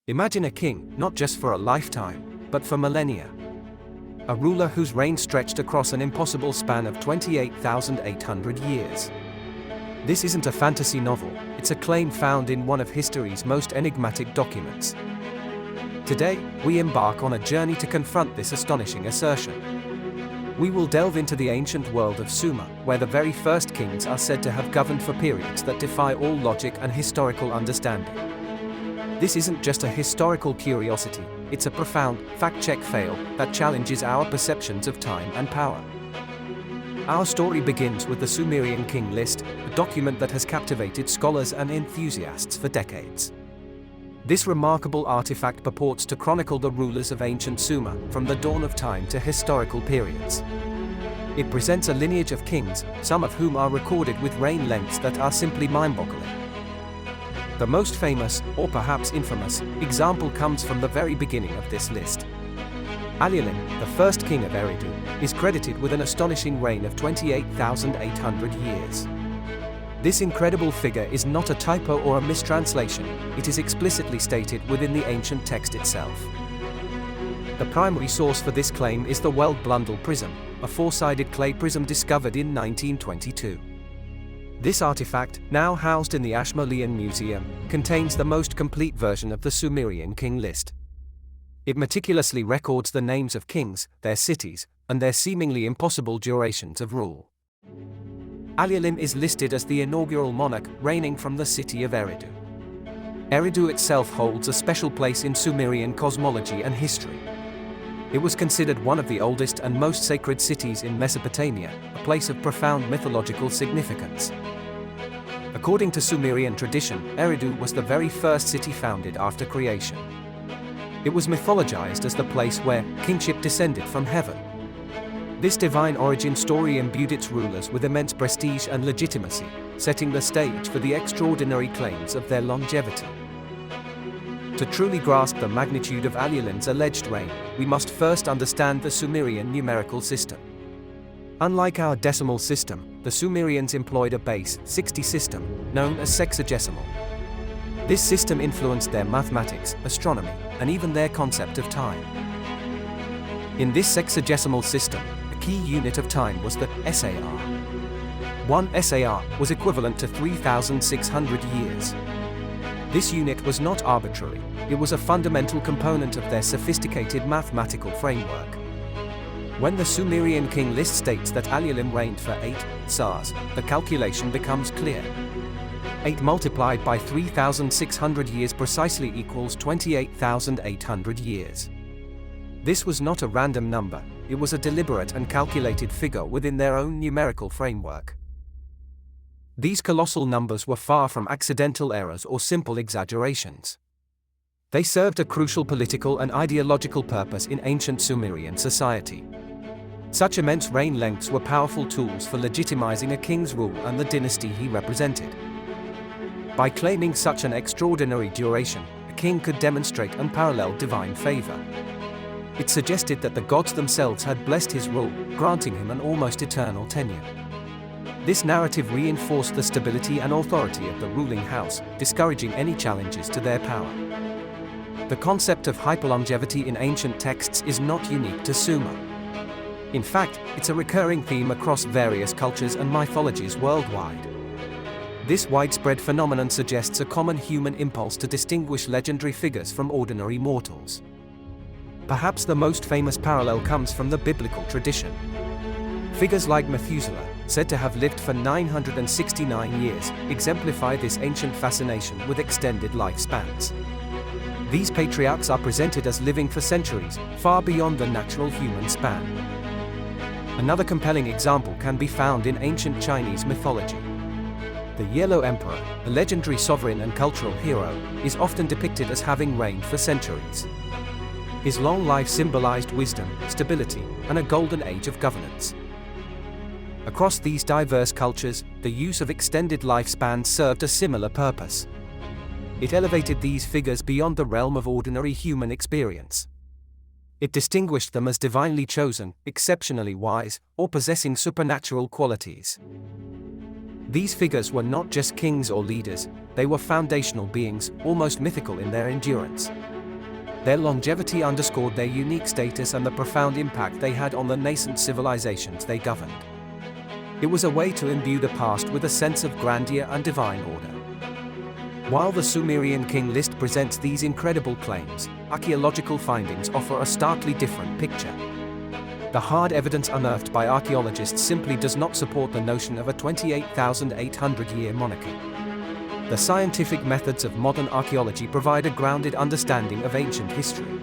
Imagine a king, not just for a lifetime, but for millennia. A ruler whose reign stretched across an impossible span of 28,800 years. This isn't a fantasy novel, it's a claim found in one of history's most enigmatic documents. Today, we embark on a journey to confront this astonishing assertion. We will delve into the ancient world of Sumer, where the very first kings are said to have governed for periods that defy all logic and historical understanding. This isn't just a historical curiosity, it's a profound, fact-check fail that challenges our perceptions of time and power. Our story begins with the Sumerian King List, a document that has captivated scholars and enthusiasts for decades. This remarkable artifact purports to chronicle the rulers of ancient Sumer, from the dawn of time to historical periods. It presents a lineage of kings, some of whom are recorded with reign lengths that are simply mind-boggling. The most famous, or perhaps infamous, example comes from the very beginning of this list. Alulim, the first king of Eridu, is credited with an astonishing reign of 28,800 years. This incredible figure is not a typo or a mistranslation, it is explicitly stated within the ancient text itself. The primary source for this claim is the Weld-Blundell prism, a four-sided clay prism discovered in 1922. This artifact, now housed in the Ashmolean Museum, contains the most complete version of the Sumerian King List. It meticulously records the names of kings, their cities, and their seemingly impossible durations of rule. Alulim is listed as the inaugural monarch reigning from the city of Eridu. Eridu itself holds a special place in Sumerian cosmology and history. It was considered one of the oldest and most sacred cities in Mesopotamia, a place of profound mythological significance. According to Sumerian tradition, Eridu was the very first city founded after creation. It was mythologized as the place where kingship descended from heaven. This divine origin story imbued its rulers with immense prestige and legitimacy, setting the stage for the extraordinary claims of their longevity. To truly grasp the magnitude of Alulim's alleged reign, we must first understand the Sumerian numerical system. Unlike our decimal system, the Sumerians employed a base, 60 system, known as sexagesimal. This system influenced their mathematics, astronomy, and even their concept of time. In this sexagesimal system, a key unit of time was the SAR. One SAR was equivalent to 3,600 years. This unit was not arbitrary, it was a fundamental component of their sophisticated mathematical framework. When the Sumerian King List states that Alulim reigned for 8 SARs, the calculation becomes clear. 8 multiplied by 3,600 years precisely equals 28,800 years. This was not a random number, it was a deliberate and calculated figure within their own numerical framework. These colossal numbers were far from accidental errors or simple exaggerations. They served a crucial political and ideological purpose in ancient Sumerian society. Such immense reign lengths were powerful tools for legitimizing a king's rule and the dynasty he represented. By claiming such an extraordinary duration, a king could demonstrate unparalleled divine favor. It suggested that the gods themselves had blessed his rule, granting him an almost eternal tenure. This narrative reinforced the stability and authority of the ruling house, discouraging any challenges to their power. The concept of hyperlongevity in ancient texts is not unique to Sumer. In fact, it's a recurring theme across various cultures and mythologies worldwide. This widespread phenomenon suggests a common human impulse to distinguish legendary figures from ordinary mortals. Perhaps the most famous parallel comes from the biblical tradition. Figures like Methuselah, said to have lived for 969 years, exemplify this ancient fascination with extended lifespans. These patriarchs are presented as living for centuries, far beyond the natural human span. Another compelling example can be found in ancient Chinese mythology. The Yellow Emperor, a legendary sovereign and cultural hero, is often depicted as having reigned for centuries. His long life symbolized wisdom, stability, and a golden age of governance. Across these diverse cultures, the use of extended lifespans served a similar purpose. It elevated these figures beyond the realm of ordinary human experience. It distinguished them as divinely chosen, exceptionally wise, or possessing supernatural qualities. These figures were not just kings or leaders, they were foundational beings, almost mythical in their endurance. Their longevity underscored their unique status and the profound impact they had on the nascent civilizations they governed. It was a way to imbue the past with a sense of grandeur and divine order. While the Sumerian King List presents these incredible claims, archaeological findings offer a starkly different picture. The hard evidence unearthed by archaeologists simply does not support the notion of a 28,800-year monarchy. The scientific methods of modern archaeology provide a grounded understanding of ancient history.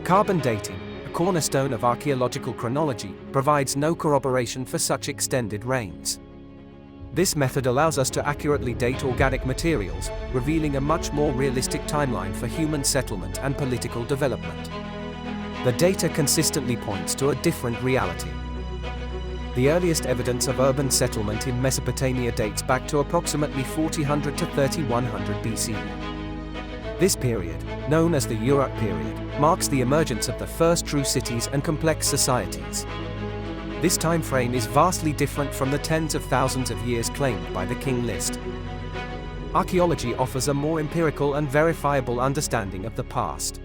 Carbon dating, a cornerstone of archaeological chronology, provides no corroboration for such extended reigns. This method allows us to accurately date organic materials, revealing a much more realistic timeline for human settlement and political development. The data consistently points to a different reality. The earliest evidence of urban settlement in Mesopotamia dates back to approximately 4000 to 3100 BCE. This period, known as the Uruk period, marks the emergence of the first true cities and complex societies. This time frame is vastly different from the tens of thousands of years claimed by the King List. Archaeology offers a more empirical and verifiable understanding of the past.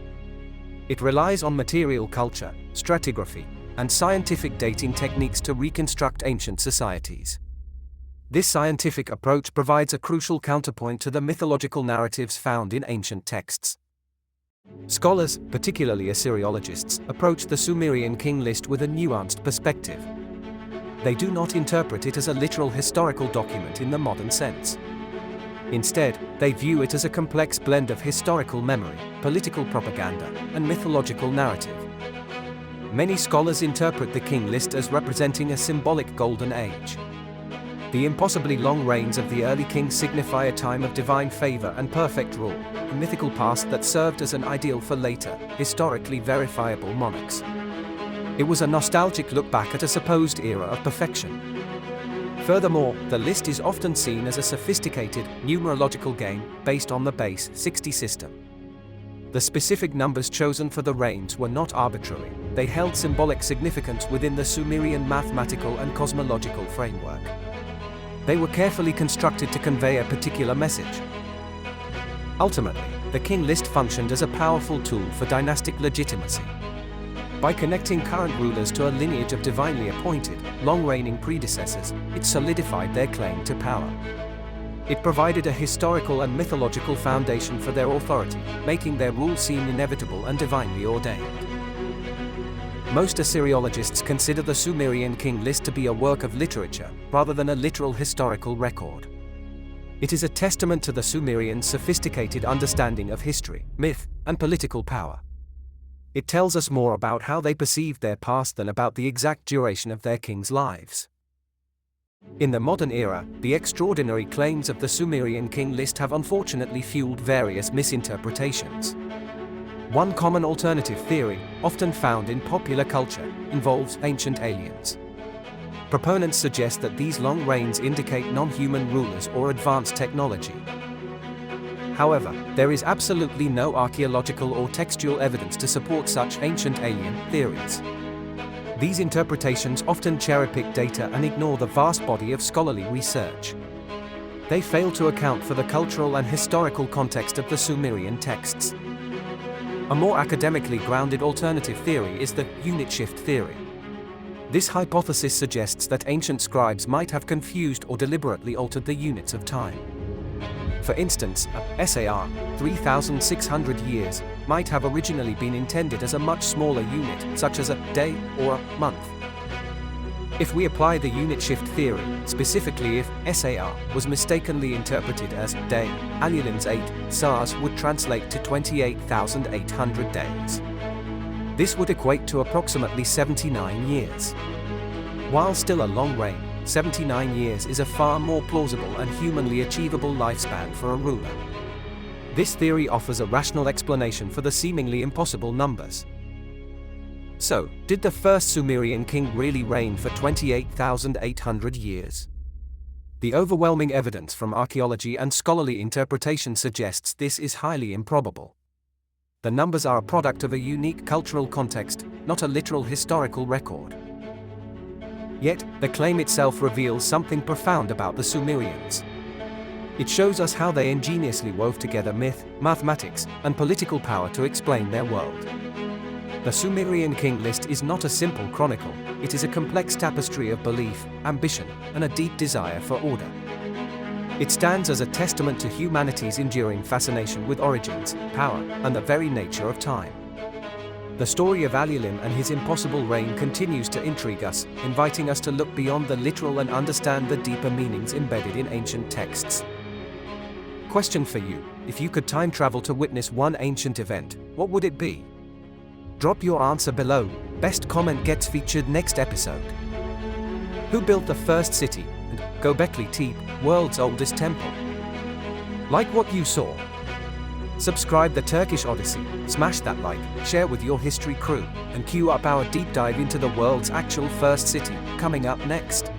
It relies on material culture, stratigraphy, and scientific dating techniques to reconstruct ancient societies. This scientific approach provides a crucial counterpoint to the mythological narratives found in ancient texts. Scholars, particularly Assyriologists, approach the Sumerian King List with a nuanced perspective. They do not interpret it as a literal historical document in the modern sense. Instead, they view it as a complex blend of historical memory, political propaganda, and mythological narrative. Many scholars interpret the King List as representing a symbolic golden age. The impossibly long reigns of the early kings signify a time of divine favor and perfect rule, a mythical past that served as an ideal for later, historically verifiable monarchs. It was a nostalgic look back at a supposed era of perfection. Furthermore, the list is often seen as a sophisticated, numerological game based on the base 60 system. The specific numbers chosen for the reigns were not arbitrary, they held symbolic significance within the Sumerian mathematical and cosmological framework. They were carefully constructed to convey a particular message. Ultimately, the King List functioned as a powerful tool for dynastic legitimacy. By connecting current rulers to a lineage of divinely appointed, long-reigning predecessors, it solidified their claim to power. It provided a historical and mythological foundation for their authority, making their rule seem inevitable and divinely ordained. Most Assyriologists consider the Sumerian King List to be a work of literature, rather than a literal historical record. It is a testament to the Sumerians' sophisticated understanding of history, myth, and political power. It tells us more about how they perceived their past than about the exact duration of their kings' lives. In the modern era, the extraordinary claims of the Sumerian King List have unfortunately fueled various misinterpretations. One common alternative theory, often found in popular culture, involves ancient aliens. Proponents suggest that these long reigns indicate non-human rulers or advanced technology. However, there is absolutely no archaeological or textual evidence to support such ancient alien theories. These interpretations often cherry-pick data and ignore the vast body of scholarly research. They fail to account for the cultural and historical context of the Sumerian texts. A more academically grounded alternative theory is the unit shift theory. This hypothesis suggests that ancient scribes might have confused or deliberately altered the units of time. For instance, a SAR, 3,600 years, might have originally been intended as a much smaller unit, such as a day or a month. If we apply the unit shift theory, specifically if SAR was mistakenly interpreted as day, Alulim's 8 SARs would translate to 28,800 days. This would equate to approximately 79 years. While still a long reign, 79 years is a far more plausible and humanly achievable lifespan for a ruler. This theory offers a rational explanation for the seemingly impossible numbers. So, did the first Sumerian king really reign for 28,800 years? The overwhelming evidence from archaeology and scholarly interpretation suggests this is highly improbable. The numbers are a product of a unique cultural context, not a literal historical record. Yet, the claim itself reveals something profound about the Sumerians. It shows us how they ingeniously wove together myth, mathematics, and political power to explain their world. The Sumerian King List is not a simple chronicle, it is a complex tapestry of belief, ambition, and a deep desire for order. It stands as a testament to humanity's enduring fascination with origins, power, and the very nature of time. The story of Alulim and his impossible reign continues to intrigue us, inviting us to look beyond the literal and understand the deeper meanings embedded in ancient texts. Question for you: if you could time travel to witness one ancient event, what would it be? Drop your answer below. Best comment gets featured next episode. Who built the first city? And Göbekli Tepe, world's oldest temple? Like what you saw? Subscribe the Turkish Odyssey, smash that like, share with your history crew, and queue up our deep dive into the world's actual first city, coming up next.